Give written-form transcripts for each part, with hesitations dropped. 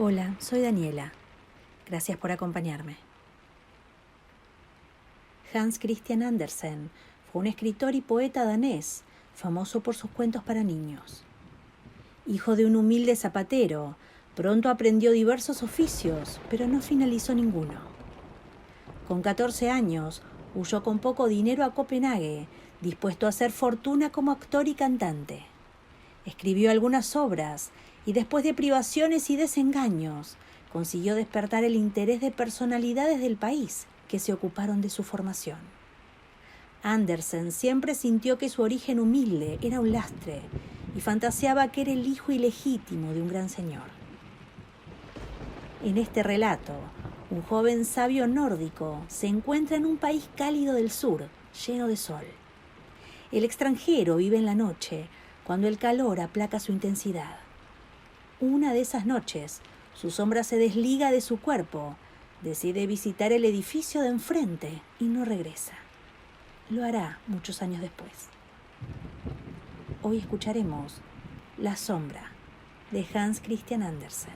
Hola, soy Daniela. Gracias por acompañarme. Hans Christian Andersen fue un escritor y poeta danés, famoso por sus cuentos para niños. Hijo de un humilde zapatero, pronto aprendió diversos oficios, pero no finalizó ninguno. Con 14 años, huyó con poco dinero a Copenhague, dispuesto a hacer fortuna como actor y cantante. Escribió algunas obras y después de privaciones y desengaños, consiguió despertar el interés de personalidades del país que se ocuparon de su formación. Andersen siempre sintió que su origen humilde era un lastre y fantaseaba que era el hijo ilegítimo de un gran señor. En este relato, un joven sabio nórdico se encuentra en un país cálido del sur, lleno de sol. El extranjero vive en la noche, cuando el calor aplaca su intensidad. Una de esas noches, su sombra se desliga de su cuerpo, decide visitar el edificio de enfrente y no regresa. Lo hará muchos años después. Hoy escucharemos La sombra, de Hans Christian Andersen.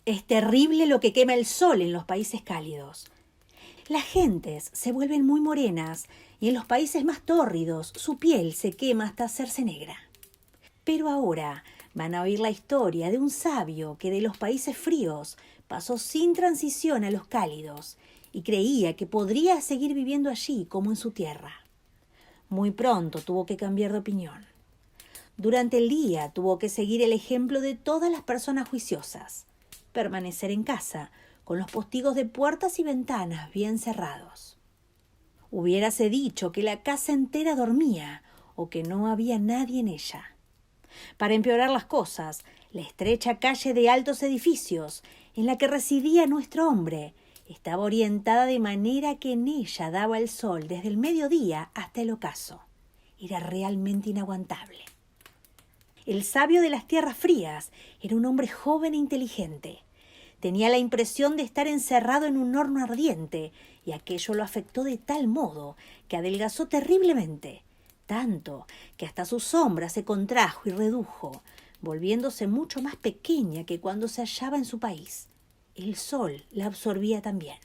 Es terrible lo que quema el sol en los países cálidos. Las gentes se vuelven muy morenas y en los países más tórridos su piel se quema hasta hacerse negra. Pero ahora van a oír la historia de un sabio que de los países fríos pasó sin transición a los cálidos y creía que podría seguir viviendo allí como en su tierra. Muy pronto tuvo que cambiar de opinión. Durante el día tuvo que seguir el ejemplo de todas las personas juiciosas, permanecer en casa, con los postigos de puertas y ventanas bien cerrados. Hubiérase dicho que la casa entera dormía o que no había nadie en ella. Para empeorar las cosas, la estrecha calle de altos edificios en la que residía nuestro hombre estaba orientada de manera que en ella daba el sol desde el mediodía hasta el ocaso. Era realmente inaguantable. El sabio de las tierras frías era un hombre joven e inteligente. Tenía la impresión de estar encerrado en un horno ardiente, y aquello lo afectó de tal modo que adelgazó terriblemente, tanto que hasta su sombra se contrajo y redujo, volviéndose mucho más pequeña que cuando se hallaba en su país. El sol la absorbía también.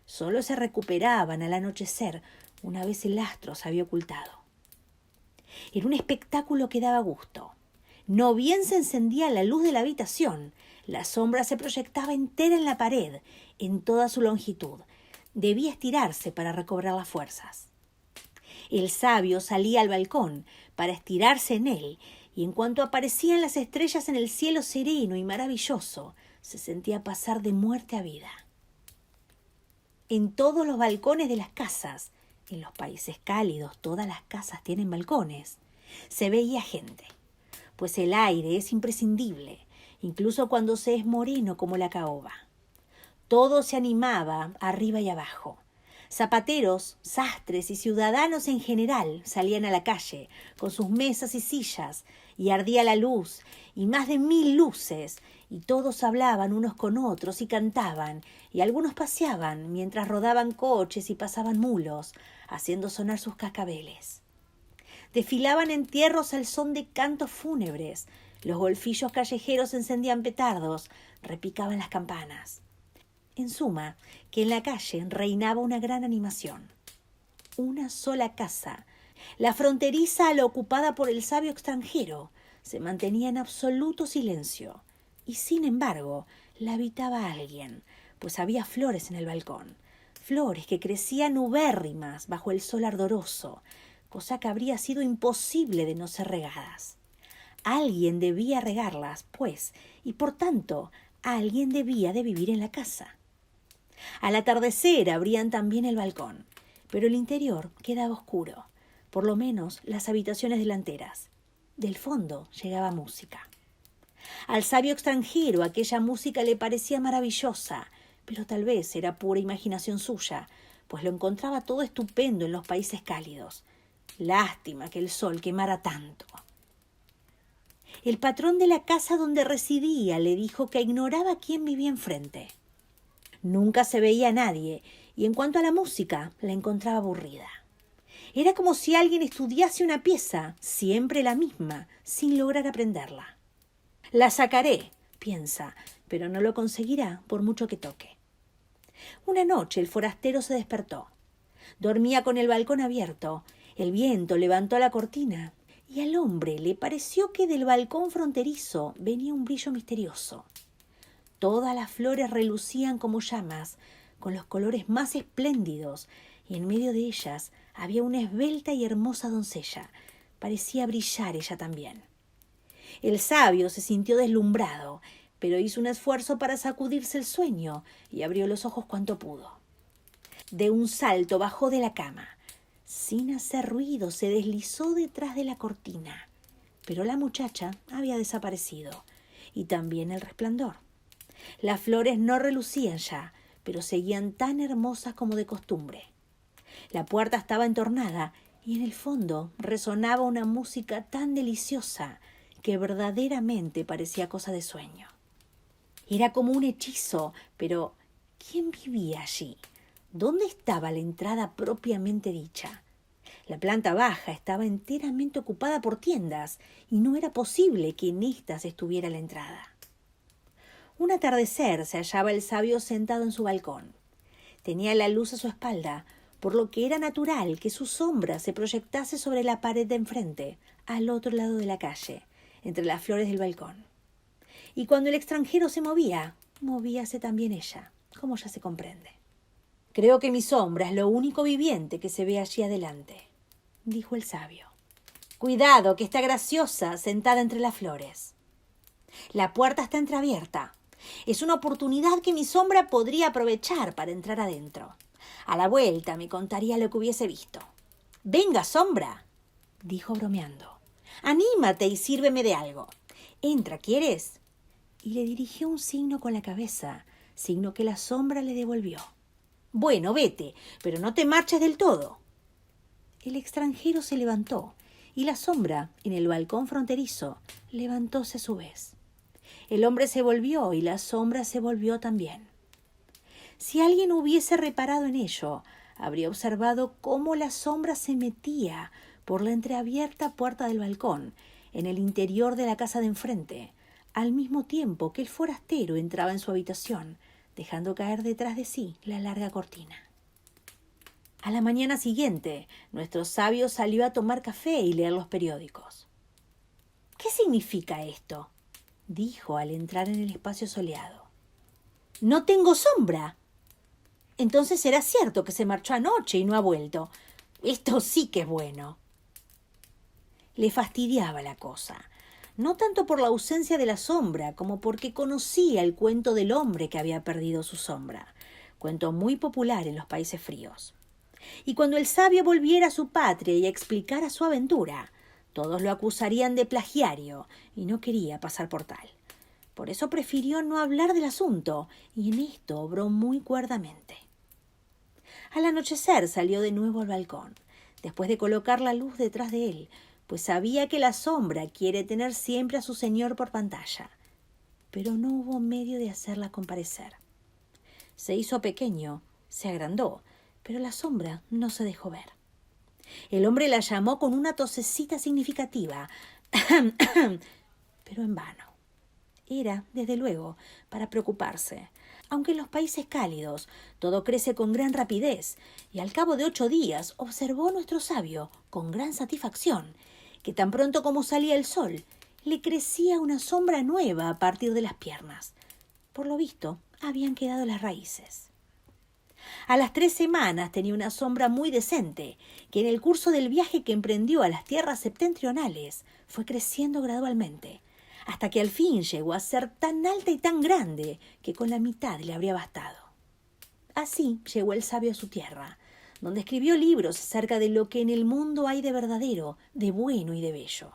Solo se recuperaban al anochecer, una vez el astro se había ocultado. Era un espectáculo que daba gusto. No bien se encendía la luz de la habitación, la sombra se proyectaba entera en la pared, en toda su longitud. Debía estirarse para recobrar las fuerzas. El sabio salía al balcón para estirarse en él, y en cuanto aparecían las estrellas en el cielo sereno y maravilloso, se sentía pasar de muerte a vida. En todos los balcones de las casas, en los países cálidos todas las casas tienen balcones, se veía gente, pues el aire es imprescindible, incluso cuando se es moreno como la caoba. Todo se animaba arriba y abajo. Zapateros, sastres y ciudadanos en general salían a la calle con sus mesas y sillas, y ardía la luz, y más de 1000 luces, y todos hablaban unos con otros y cantaban, y algunos paseaban mientras rodaban coches y pasaban mulos, haciendo sonar sus cascabeles. Desfilaban entierros al son de cantos fúnebres, los golfillos callejeros encendían petardos, repicaban las campanas. En suma, que en la calle reinaba una gran animación. Una sola casa, la fronteriza a la ocupada por el sabio extranjero, se mantenía en absoluto silencio, y sin embargo la habitaba alguien, pues había flores en el balcón, flores que crecían ubérrimas bajo el sol ardoroso, cosa que habría sido imposible de no ser regadas. Alguien debía regarlas, pues, y por tanto, alguien debía de vivir en la casa. Al atardecer abrían también el balcón, pero el interior quedaba oscuro, por lo menos las habitaciones delanteras. Del fondo llegaba música. Al sabio extranjero aquella música le parecía maravillosa, pero tal vez era pura imaginación suya, pues lo encontraba todo estupendo en los países cálidos. Lástima que el sol quemara tanto. El patrón de la casa donde residía le dijo que ignoraba quién vivía enfrente. Nunca se veía a nadie, y en cuanto a la música, la encontraba aburrida. Era como si alguien estudiase una pieza, siempre la misma, sin lograr aprenderla. La sacaré, piensa, pero no lo conseguirá por mucho que toque. Una noche el forastero se despertó. Dormía con el balcón abierto. El viento levantó la cortina y al hombre le pareció que del balcón fronterizo venía un brillo misterioso. Todas las flores relucían como llamas, con los colores más espléndidos, y en medio de ellas había una esbelta y hermosa doncella. Parecía brillar ella también. El sabio se sintió deslumbrado, pero hizo un esfuerzo para sacudirse el sueño y abrió los ojos cuanto pudo. De un salto bajó de la cama. Sin hacer ruido se deslizó detrás de la cortina, pero la muchacha había desaparecido, y también el resplandor. Las flores no relucían ya, pero seguían tan hermosas como de costumbre. La puerta estaba entornada y en el fondo resonaba una música tan deliciosa que verdaderamente parecía cosa de sueño. Era como un hechizo, pero ¿quién vivía allí? ¿Dónde estaba la entrada propiamente dicha? La planta baja estaba enteramente ocupada por tiendas y no era posible que en éstas estuviera la entrada. Un atardecer se hallaba el sabio sentado en su balcón. Tenía la luz a su espalda, por lo que era natural que su sombra se proyectase sobre la pared de enfrente, al otro lado de la calle, entre las flores del balcón. Y cuando el extranjero se movía, movíase también ella, como ya se comprende. «Creo que mi sombra es lo único viviente que se ve allí adelante», dijo el sabio. «Cuidado, que está graciosa sentada entre las flores. La puerta está entreabierta. Es una oportunidad que mi sombra podría aprovechar para entrar adentro. A la vuelta me contaría lo que hubiese visto. Venga, sombra», dijo bromeando. «Anímate y sírveme de algo. Entra, ¿quieres?». Y le dirigió un signo con la cabeza, signo que la sombra le devolvió. «Bueno, vete, pero no te marches del todo». El extranjero se levantó y la sombra, en el balcón fronterizo, levantóse a su vez. El hombre se volvió y la sombra se volvió también. Si alguien hubiese reparado en ello, habría observado cómo la sombra se metía por la entreabierta puerta del balcón, en el interior de la casa de enfrente, al mismo tiempo que el forastero entraba en su habitación, dejando caer detrás de sí la larga cortina. A la mañana siguiente, nuestro sabio salió a tomar café y leer los periódicos. «¿Qué significa esto?», dijo al entrar en el espacio soleado. «No tengo sombra». «Entonces será cierto que se marchó anoche y no ha vuelto. Esto sí que es bueno». Le fastidiaba la cosa, no tanto por la ausencia de la sombra como porque conocía el cuento del hombre que había perdido su sombra, cuento muy popular en los países fríos. Y cuando el sabio volviera a su patria y explicara su aventura, todos lo acusarían de plagiario y no quería pasar por tal. Por eso prefirió no hablar del asunto y en esto obró muy cuerdamente. Al anochecer salió de nuevo al balcón, después de colocar la luz detrás de él, pues sabía que la sombra quiere tener siempre a su señor por pantalla. Pero no hubo medio de hacerla comparecer. Se hizo pequeño, se agrandó, pero la sombra no se dejó ver. El hombre la llamó con una tosecita significativa, pero en vano. Era, desde luego, para preocuparse, aunque en los países cálidos todo crece con gran rapidez, y al cabo de 8 días observó nuestro sabio, con gran satisfacción, que tan pronto como salía el sol, le crecía una sombra nueva a partir de las piernas. Por lo visto, habían quedado las raíces. A las 3 semanas tenía una sombra muy decente, que en el curso del viaje que emprendió a las tierras septentrionales fue creciendo gradualmente, hasta que al fin llegó a ser tan alta y tan grande que con la mitad le habría bastado. Así llegó el sabio a su tierra, donde escribió libros acerca de lo que en el mundo hay de verdadero, de bueno y de bello.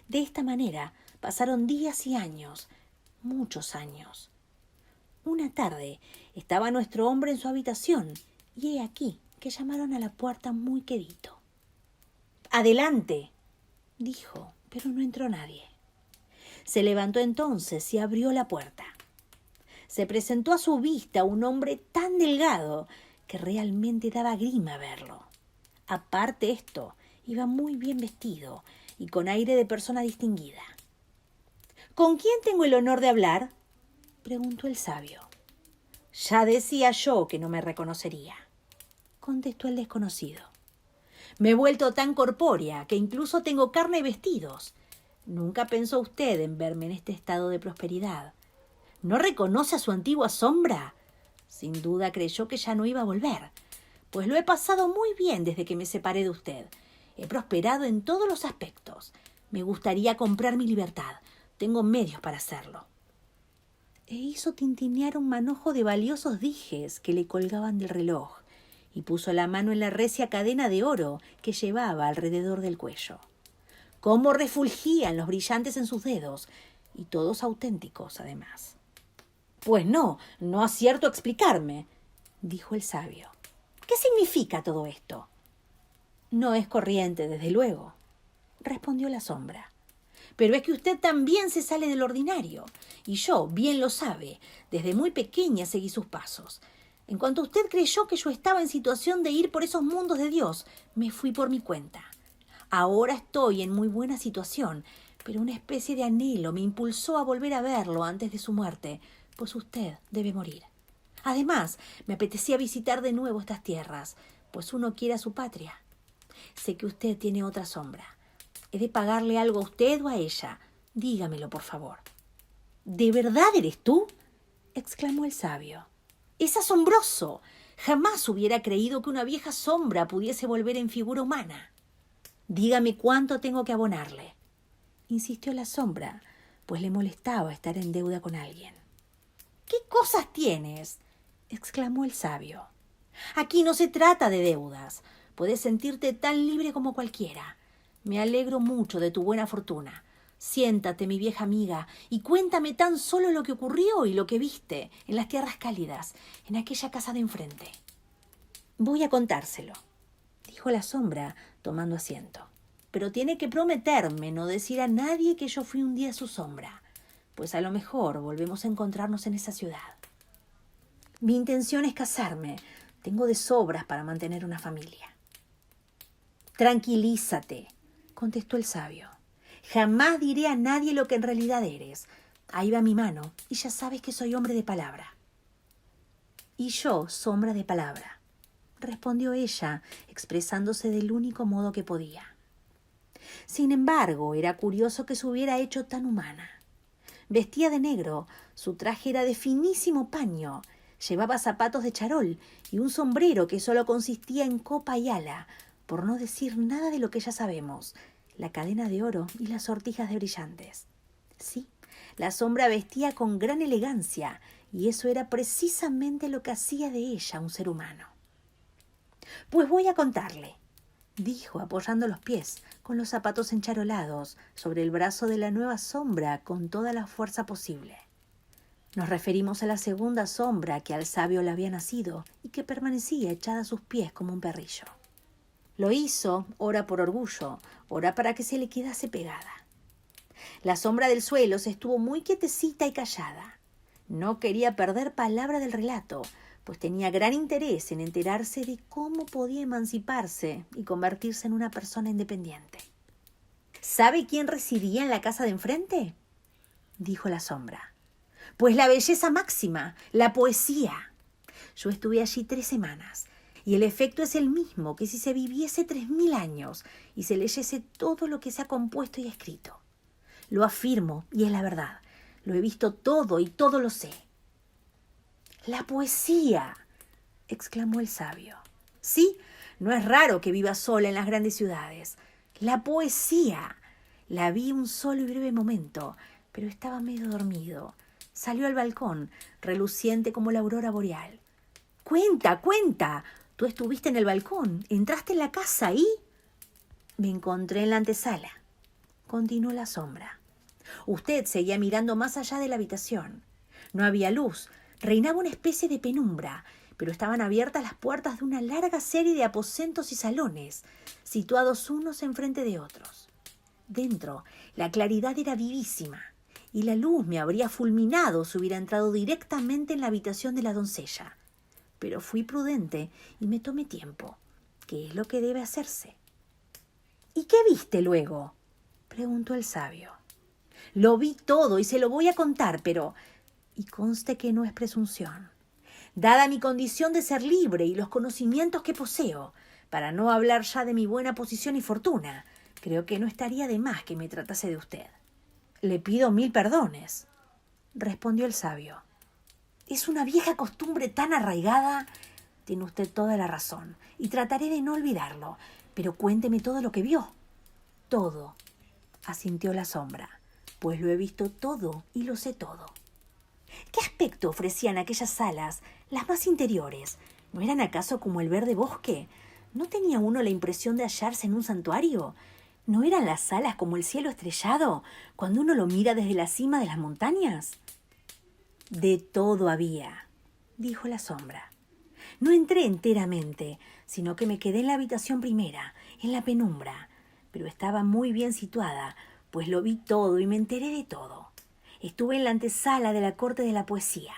De esta manera pasaron días y años, muchos años. Una tarde estaba nuestro hombre en su habitación y he aquí que llamaron a la puerta muy quedito. «Adelante», dijo, pero no entró nadie. Se levantó entonces y abrió la puerta. Se presentó a su vista un hombre tan delgado que realmente daba grima verlo. Aparte esto, iba muy bien vestido y con aire de persona distinguida. ¿Con quién tengo el honor de hablar?, preguntó el sabio. Ya decía yo que no me reconocería, contestó el desconocido. Me he vuelto tan corpórea que incluso tengo carne y vestidos. Nunca pensó usted en verme en este estado de prosperidad. ¿No reconoce a su antigua sombra? Sin duda creyó que ya no iba a volver, pues lo he pasado muy bien desde que me separé de usted. He prosperado en todos los aspectos. Me gustaría comprar mi libertad. Tengo medios para hacerlo. E hizo tintinear un manojo de valiosos dijes que le colgaban del reloj y puso la mano en la recia cadena de oro que llevaba alrededor del cuello. Cómo refulgían los brillantes en sus dedos, y todos auténticos, además. Pues no acierto a explicarme, dijo el sabio. ¿Qué significa todo esto? No es corriente, desde luego, respondió la sombra. Pero es que usted también se sale del ordinario, y yo, bien lo sabe, desde muy pequeña seguí sus pasos. En cuanto usted creyó que yo estaba en situación de ir por esos mundos de Dios, me fui por mi cuenta. Ahora estoy en muy buena situación, pero una especie de anhelo me impulsó a volver a verlo antes de su muerte, pues usted debe morir. Además, me apetecía visitar de nuevo estas tierras, pues uno quiere a su patria. Sé que usted tiene otra sombra. ¿He de pagarle algo a usted o a ella? Dígamelo, por favor. ¿De verdad eres tú?, exclamó el sabio. ¡Es asombroso! Jamás hubiera creído que una vieja sombra pudiese volver en figura humana. Dígame cuánto tengo que abonarle, insistió la sombra, pues le molestaba estar en deuda con alguien. ¿Qué cosas tienes?, exclamó el sabio. Aquí no se trata de deudas. Puedes sentirte tan libre como cualquiera. Me alegro mucho de tu buena fortuna. Siéntate, mi vieja amiga, y cuéntame tan solo lo que ocurrió y lo que viste en las tierras cálidas, en aquella casa de enfrente. Voy a contárselo, dijo la sombra, tomando asiento. Pero tiene que prometerme no decir a nadie que yo fui un día su sombra, pues a lo mejor volvemos a encontrarnos en esa ciudad. Mi intención es casarme. Tengo de sobras para mantener una familia. Tranquilízate, contestó el sabio. Jamás diré a nadie lo que en realidad eres. Ahí va mi mano, y ya sabes que soy hombre de palabra. Y yo, sombra de palabra, respondió ella, expresándose del único modo que podía. Sin embargo, era curioso que se hubiera hecho tan humana. Vestía de negro, su traje era de finísimo paño, llevaba zapatos de charol y un sombrero que solo consistía en copa y ala, por no decir nada de lo que ya sabemos, la cadena de oro y las sortijas de brillantes. Sí, la sombra vestía con gran elegancia, y eso era precisamente lo que hacía de ella un ser humano. Pues voy a contarle, dijo, apoyando los pies, con los zapatos encharolados, sobre el brazo de la nueva sombra con toda la fuerza posible. Nos referimos a la segunda sombra que al sabio le había nacido y que permanecía echada a sus pies como un perrillo. Lo hizo, ora por orgullo, ora para que se le quedase pegada. La sombra del suelo se estuvo muy quietecita y callada. No quería perder palabra del relato, pues tenía gran interés en enterarse de cómo podía emanciparse y convertirse en una persona independiente. ¿Sabe quién residía en la casa de enfrente?, dijo la sombra. Pues la belleza máxima, la poesía. Yo estuve allí 3 semanas, y el efecto es el mismo que si se viviese 3000 años y se leyese todo lo que se ha compuesto y escrito. Lo afirmo, y es la verdad. Lo he visto todo y todo lo sé. ¡La poesía!, exclamó el sabio. Sí, no es raro que viva sola en las grandes ciudades. ¡La poesía! La vi un solo y breve momento, pero estaba medio dormido. Salió al balcón, reluciente como la aurora boreal. ¡Cuenta, cuenta! Tú estuviste en el balcón, entraste en la casa y... Me encontré en la antesala, continuó la sombra. Usted seguía mirando más allá de la habitación. No había luz, reinaba una especie de penumbra, pero estaban abiertas las puertas de una larga serie de aposentos y salones, situados unos enfrente de otros. Dentro, la claridad era vivísima, y la luz me habría fulminado si hubiera entrado directamente en la habitación de la doncella. Pero fui prudente y me tomé tiempo. qué es lo que debe hacerse. ¿Y qué viste luego?, preguntó el sabio. Lo vi todo y se lo voy a contar, pero... Y conste que no es presunción. Dada mi condición de ser libre y los conocimientos que poseo, para no hablar ya de mi buena posición y fortuna, creo que no estaría de más que me tratase de usted. Le pido 1000 perdones, respondió el sabio. Es una vieja costumbre tan arraigada. Tiene usted toda la razón, y trataré de no olvidarlo, pero cuénteme todo lo que vio. Todo, asintió la sombra, pues lo he visto todo y lo sé todo. ¿Qué aspecto ofrecían aquellas salas, las más interiores? ¿No eran acaso como el verde bosque? ¿No tenía uno la impresión de hallarse en un santuario? ¿No eran las salas como el cielo estrellado, cuando uno lo mira desde la cima de las montañas? De todo había, dijo la sombra. No entré enteramente, sino que me quedé en la habitación primera, en la penumbra, pero estaba muy bien situada, pues lo vi todo y me enteré de todo. Estuve en la antesala de la corte de la poesía.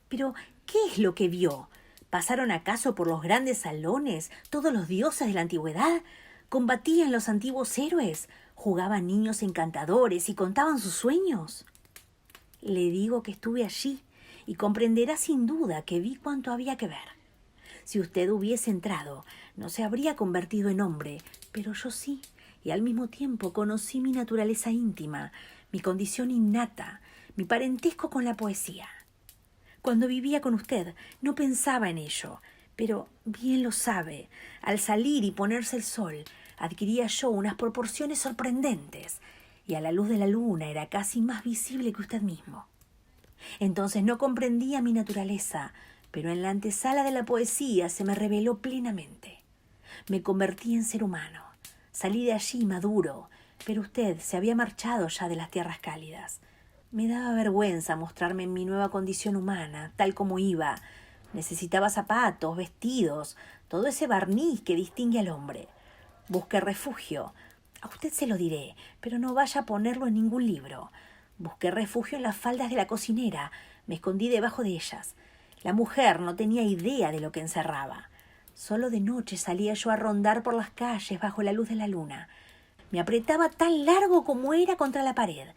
Pero, ¿qué es lo que vio? ¿Pasaron acaso por los grandes salones todos los dioses de la antigüedad? ¿Combatían los antiguos héroes? ¿Jugaban niños encantadores y contaban sus sueños? Le digo que estuve allí y comprenderá sin duda que vi cuanto había que ver. Si usted hubiese entrado, no se habría convertido en hombre, pero yo sí, y al mismo tiempo conocí mi naturaleza íntima, mi condición innata, mi parentesco con la poesía. Cuando vivía con usted no pensaba en ello, pero bien lo sabe, al salir y ponerse el sol, adquiría yo unas proporciones sorprendentes, y a la luz de la luna era casi más visible que usted mismo. Entonces no comprendía mi naturaleza, pero en la antesala de la poesía se me reveló plenamente. Me convertí en ser humano. Salí de allí maduro, pero usted se había marchado ya de las tierras cálidas. Me daba vergüenza mostrarme en mi nueva condición humana, tal como iba. Necesitaba zapatos, vestidos, todo ese barniz que distingue al hombre. Busqué refugio. A usted se lo diré, pero no vaya a ponerlo en ningún libro. Busqué refugio en las faldas de la cocinera. Me escondí debajo de ellas. La mujer no tenía idea de lo que encerraba. Solo de noche salía yo a rondar por las calles bajo la luz de la luna. Me apretaba tan largo como era contra la pared.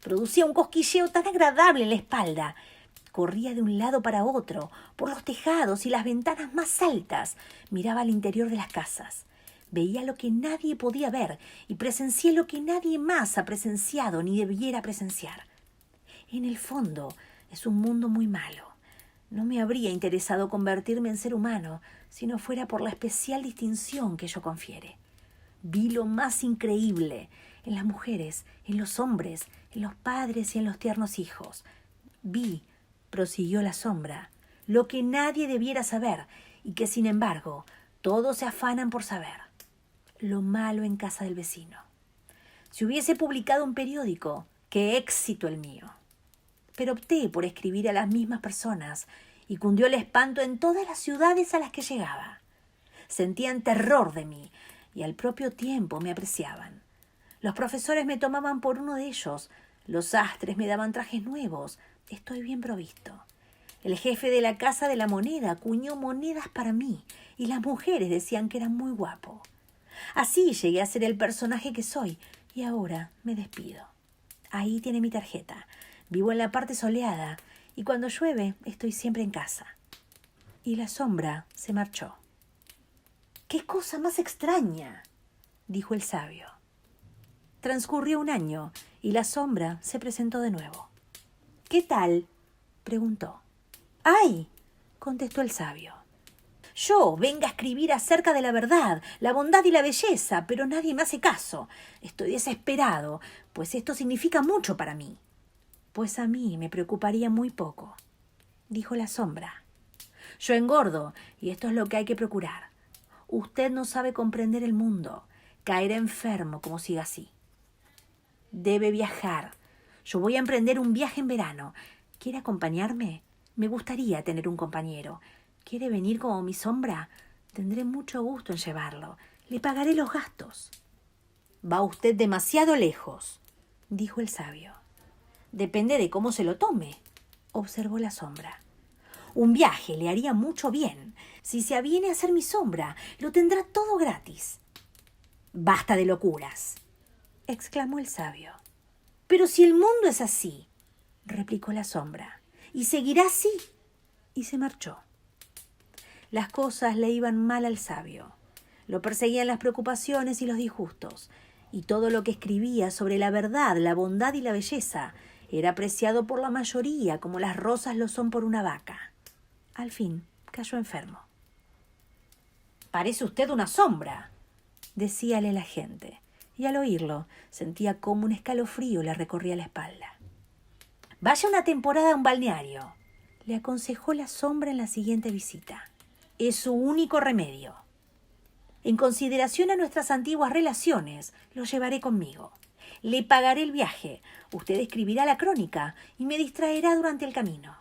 Producía un cosquilleo tan agradable en la espalda. Corría de un lado para otro, por los tejados y las ventanas más altas. Miraba al interior de las casas. Veía lo que nadie podía ver y presencié lo que nadie más ha presenciado ni debiera presenciar. En el fondo, es un mundo muy malo. No me habría interesado convertirme en ser humano si no fuera por la especial distinción que ello confiere. Vi lo más increíble en las mujeres, en los hombres, en los padres y en los tiernos hijos. Vi, prosiguió la sombra, lo que nadie debiera saber y que, sin embargo, todos se afanan por saber. Lo malo en casa del vecino. Si hubiese publicado un periódico, qué éxito el mío. Pero opté por escribir a las mismas personas y cundió el espanto en todas las ciudades a las que llegaba. Sentían terror de mí y al propio tiempo me apreciaban. Los profesores me tomaban por uno de ellos, los sastres me daban trajes nuevos, estoy bien provisto. El jefe de la Casa de la Moneda acuñó monedas para mí y las mujeres decían que era muy guapo. Así llegué a ser el personaje que soy y ahora me despido. Ahí tiene mi tarjeta. Vivo en la parte soleada y cuando llueve estoy siempre en casa. Y la sombra se marchó. ¡Qué cosa más extraña!, dijo el sabio. Transcurrió un año y la sombra se presentó de nuevo. ¿Qué tal?, preguntó. ¡Ay!, contestó el sabio. Yo vengo a escribir acerca de la verdad, la bondad y la belleza, pero nadie me hace caso. Estoy desesperado, pues esto significa mucho para mí. Pues a mí me preocuparía muy poco, dijo la sombra. Yo engordo, y esto es lo que hay que procurar. Usted no sabe comprender el mundo. Caerá enfermo como siga así. Debe viajar. Yo voy a emprender un viaje en verano. ¿Quiere acompañarme? Me gustaría tener un compañero. ¿Quiere venir como mi sombra? Tendré mucho gusto en llevarlo. Le pagaré los gastos. Va usted demasiado lejos, dijo el sabio. Depende de cómo se lo tome, observó la sombra. Un viaje le haría mucho bien. Si se aviene a ser mi sombra, lo tendrá todo gratis. «Basta de locuras», exclamó el sabio. «Pero si el mundo es así», replicó la sombra, «y seguirá así». Y se marchó. Las cosas le iban mal al sabio. Lo perseguían las preocupaciones y los disgustos, y todo lo que escribía sobre la verdad, la bondad y la belleza era apreciado por la mayoría como las rosas lo son por una vaca. Al fin cayó enfermo. «Parece usted una sombra», decíale la gente, y al oírlo sentía como un escalofrío le recorría la espalda. «Vaya una temporada a un balneario», le aconsejó la sombra en la siguiente visita. «Es su único remedio. En consideración a nuestras antiguas relaciones, lo llevaré conmigo. Le pagaré el viaje, usted escribirá la crónica y me distraerá durante el camino.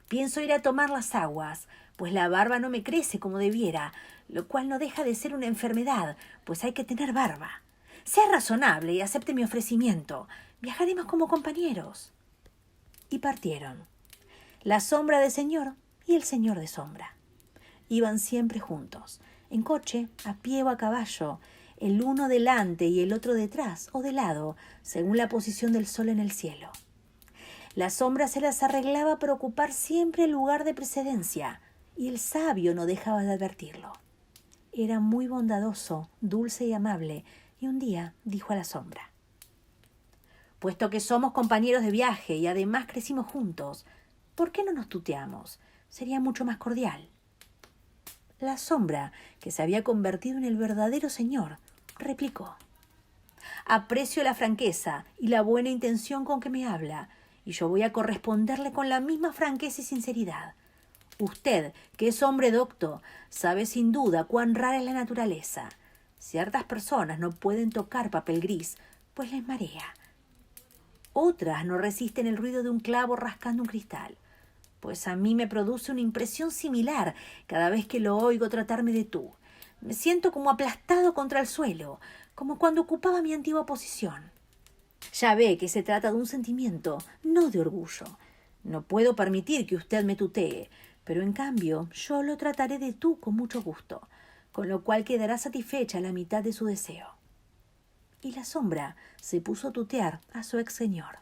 Pienso ir a tomar las aguas, pues la barba no me crece como debiera, lo cual no deja de ser una enfermedad, pues hay que tener barba. Sea razonable y acepte mi ofrecimiento. Viajaremos como compañeros». Y partieron. La sombra de señor y el señor de sombra. Iban siempre juntos, en coche, a pie o a caballo, el uno delante y el otro detrás o de lado, según la posición del sol en el cielo. La sombra se las arreglaba para ocupar siempre el lugar de precedencia, y el sabio no dejaba de advertirlo. Era muy bondadoso, dulce y amable, y un día dijo a la sombra: «Puesto que somos compañeros de viaje y además crecimos juntos, ¿por qué no nos tuteamos? Sería mucho más cordial». La sombra, que se había convertido en el verdadero señor, replicó: «Aprecio la franqueza y la buena intención con que me habla, y yo voy a corresponderle con la misma franqueza y sinceridad. Usted, que es hombre docto, sabe sin duda cuán rara es la naturaleza. Ciertas personas no pueden tocar papel gris, pues les marea. Otras no resisten el ruido de un clavo rascando un cristal, pues a mí me produce una impresión similar cada vez que lo oigo tratarme de tú. Me siento como aplastado contra el suelo, como cuando ocupaba mi antigua posición. Ya ve que se trata de un sentimiento, no de orgullo. No puedo permitir que usted me tutee, pero en cambio yo lo trataré de tú con mucho gusto, con lo cual quedará satisfecha la mitad de su deseo». Y la sombra se puso a tutear a su ex señor.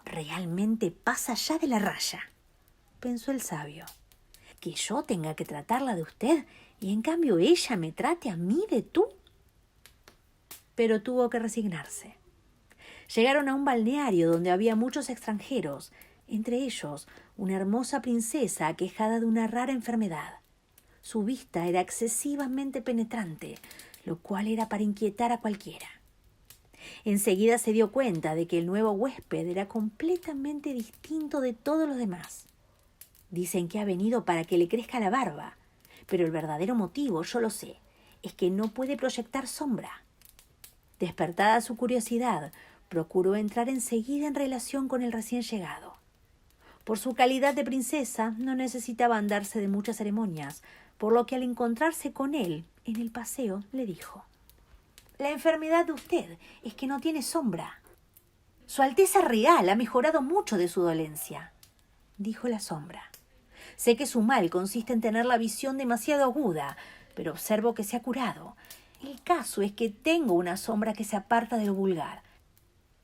«Realmente pasa ya de la raya», pensó el sabio. «Que yo tenga que tratarla de usted y en cambio ella me trate a mí de tú». Pero tuvo que resignarse. Llegaron a un balneario donde había muchos extranjeros, entre ellos una hermosa princesa aquejada de una rara enfermedad. Su vista era excesivamente penetrante, lo cual era para inquietar a cualquiera. Enseguida se dio cuenta de que el nuevo huésped era completamente distinto de todos los demás. «Dicen que ha venido para que le crezca la barba, pero el verdadero motivo, yo lo sé, es que no puede proyectar sombra». Despertada su curiosidad, procuró entrar enseguida en relación con el recién llegado. Por su calidad de princesa no necesitaba andarse de muchas ceremonias, por lo que al encontrarse con él en el paseo le dijo: «La enfermedad de usted es que no tiene sombra». «Su Alteza Real ha mejorado mucho de su dolencia», dijo la sombra. «Sé que su mal consiste en tener la visión demasiado aguda, pero observo que se ha curado. El caso es que tengo una sombra que se aparta de lo vulgar.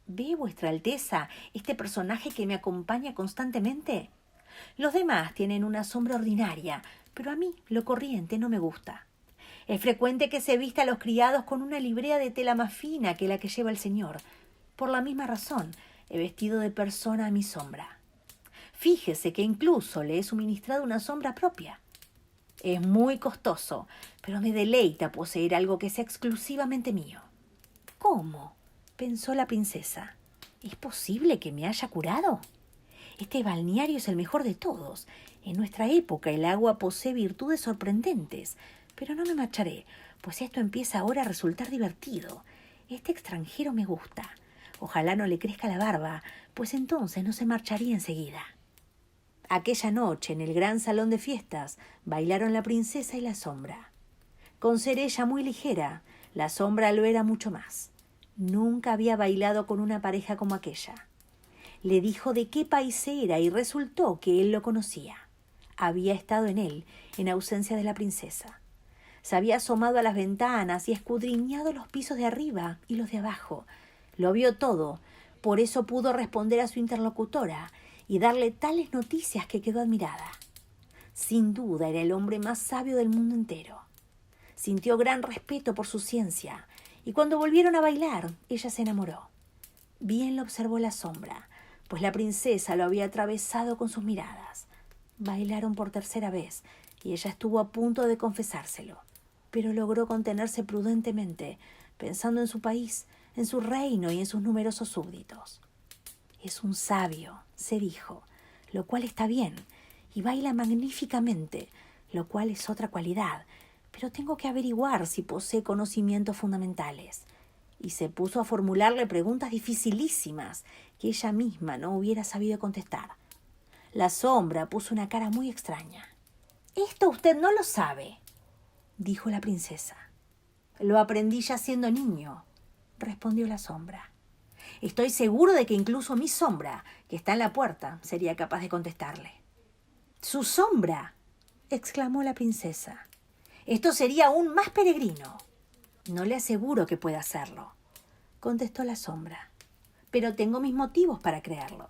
¿Ve vuestra Alteza este personaje que me acompaña constantemente? Los demás tienen una sombra ordinaria, pero a mí lo corriente no me gusta. Es frecuente que se vista a los criados con una librea de tela más fina que la que lleva el señor. Por la misma razón, he vestido de persona a mi sombra. Fíjese que incluso le he suministrado una sombra propia. Es muy costoso, pero me deleita poseer algo que sea exclusivamente mío». «¿Cómo?», pensó la princesa. «¿Es posible que me haya curado? Este balneario es el mejor de todos. En nuestra época el agua posee virtudes sorprendentes, pero no me marcharé, pues esto empieza ahora a resultar divertido. Este extranjero me gusta. Ojalá no le crezca la barba, pues entonces no se marcharía enseguida». Aquella noche, en el gran salón de fiestas, bailaron la princesa y la sombra. Con ser ella muy ligera, la sombra lo era mucho más. Nunca había bailado con una pareja como aquella. Le dijo de qué país era y resultó que él lo conocía. había estado en él, en ausencia de la princesa. Se había asomado a las ventanas y escudriñado los pisos de arriba y los de abajo. Lo vio todo, por eso pudo responder a su interlocutora y darle tales noticias que quedó admirada. Sin duda era el hombre más sabio del mundo entero. Sintió gran respeto por su ciencia, y cuando volvieron a bailar, ella se enamoró. Bien lo observó la sombra, pues la princesa lo había atravesado con sus miradas. Bailaron por tercera vez, y ella estuvo a punto de confesárselo, pero logró contenerse prudentemente, pensando en su país, en su reino y en sus numerosos súbditos. Es un sabio, se dijo, lo cual está bien, y baila magníficamente, lo cual es otra cualidad, pero tengo que averiguar si posee conocimientos fundamentales. Y se puso a formularle preguntas dificilísimas que ella misma no hubiera sabido contestar. La sombra puso una cara muy extraña. «Esto usted no lo sabe», dijo la princesa. «Lo aprendí ya siendo niño», respondió la sombra. «Estoy seguro de que incluso mi sombra, que está en la puerta, sería capaz de contestarle». «¿Su sombra?», exclamó la princesa. «Esto sería aún más peregrino». «No le aseguro que pueda hacerlo», contestó la sombra. «Pero tengo mis motivos para creerlo.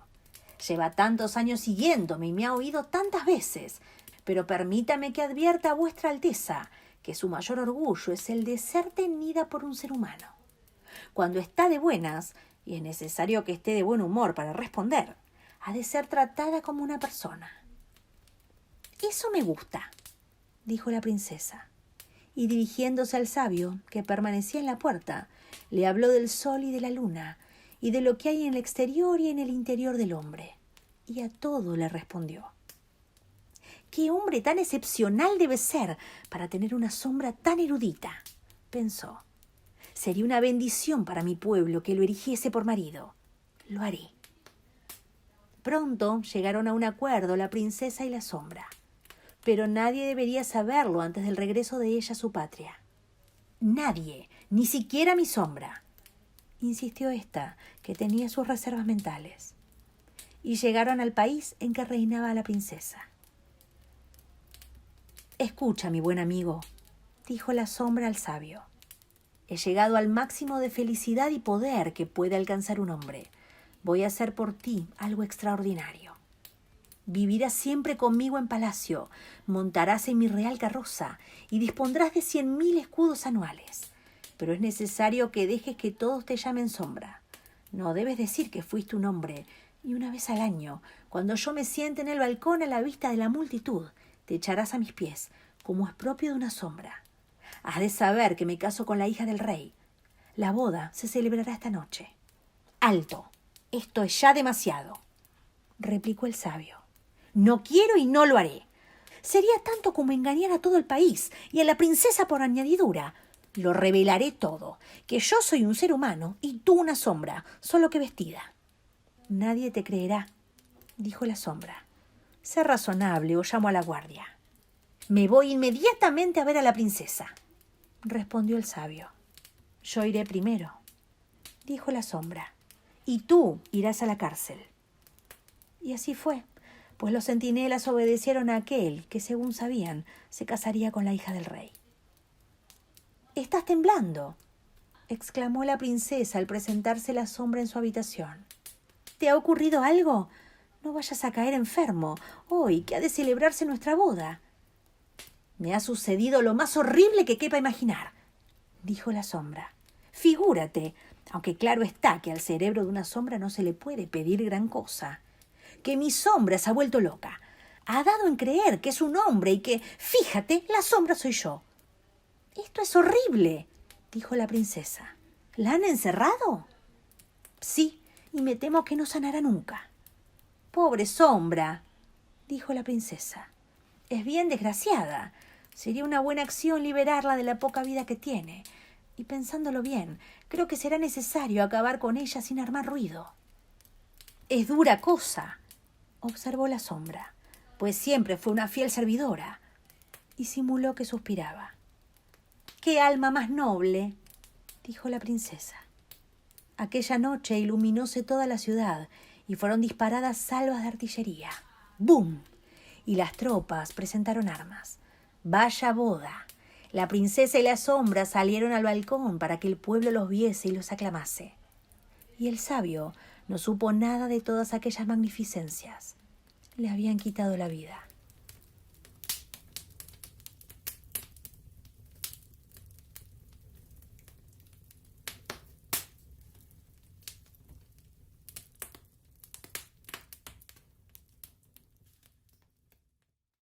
Lleva tantos años siguiéndome y me ha oído tantas veces. Pero permítame que advierta a vuestra alteza que su mayor orgullo es el de ser tenida por un ser humano. Cuando está de buenas, y es necesario que esté de buen humor para responder, ha de ser tratada como una persona». «Eso me gusta», dijo la princesa, y dirigiéndose al sabio, que permanecía en la puerta, le habló del sol y de la luna, y de lo que hay en el exterior y en el interior del hombre, y a todo le respondió. «¡Qué hombre tan excepcional debe ser para tener una sombra tan erudita!», pensó. «Sería una bendición para mi pueblo que lo erigiese por marido. Lo haré». Pronto llegaron a un acuerdo la princesa y la sombra, pero nadie debería saberlo antes del regreso de ella a su patria. «Nadie, ni siquiera mi sombra», insistió ésta, que tenía sus reservas mentales. Y llegaron al país en que reinaba la princesa. «Escucha, mi buen amigo», dijo la sombra al sabio. «He llegado al máximo de felicidad y poder que puede alcanzar un hombre. Voy a hacer por ti algo extraordinario. Vivirás siempre conmigo en palacio, montarás en mi real carroza y dispondrás de 100.000 escudos anuales. Pero es necesario que dejes que todos te llamen sombra. No debes decir que fuiste un hombre, y una vez al año, cuando yo me siente en el balcón a la vista de la multitud, te echarás a mis pies, como es propio de una sombra. Has de saber que me caso con la hija del rey. La boda se celebrará esta noche». «Alto, esto es ya demasiado», replicó el sabio. «No quiero y no lo haré. Sería tanto como engañar a todo el país y a la princesa por añadidura. Lo revelaré todo, que yo soy un ser humano y tú una sombra, solo que vestida». «Nadie te creerá», dijo la sombra. «Sé razonable o llamo a la guardia». «Me voy inmediatamente a ver a la princesa», respondió el sabio. «Yo iré primero», dijo la sombra, «y tú irás a la cárcel». Y así fue, pues los centinelas obedecieron a aquel que, según sabían, se casaría con la hija del rey. «¿Estás temblando?», exclamó la princesa al presentarse la sombra en su habitación. «¿Te ha ocurrido algo? No vayas a caer enfermo, hoy que ha de celebrarse nuestra boda». «Me ha sucedido lo más horrible que quepa imaginar», dijo la sombra. «Figúrate, aunque claro está que al cerebro de una sombra no se le puede pedir gran cosa, que mi sombra se ha vuelto loca. Ha dado en creer que es un hombre y que, fíjate, la sombra soy yo». «Esto es horrible», dijo la princesa. «¿La han encerrado?» «Sí, y me temo que no sanará nunca». «Pobre sombra», dijo la princesa. «Es bien desgraciada. Sería una buena acción liberarla de la poca vida que tiene. Y pensándolo bien, creo que será necesario acabar con ella sin armar ruido». «Es dura cosa», observó la sombra, «pues siempre fue una fiel servidora». Y simuló que suspiraba. «¡Qué alma más noble!», dijo la princesa. Aquella noche iluminóse toda la ciudad y fueron disparadas salvas de artillería. ¡Bum! y las tropas presentaron armas. ¡Vaya boda! La princesa y la sombra salieron al balcón para que el pueblo los viese y los aclamase. Y el sabio no supo nada de todas aquellas magnificencias. Le habían quitado la vida.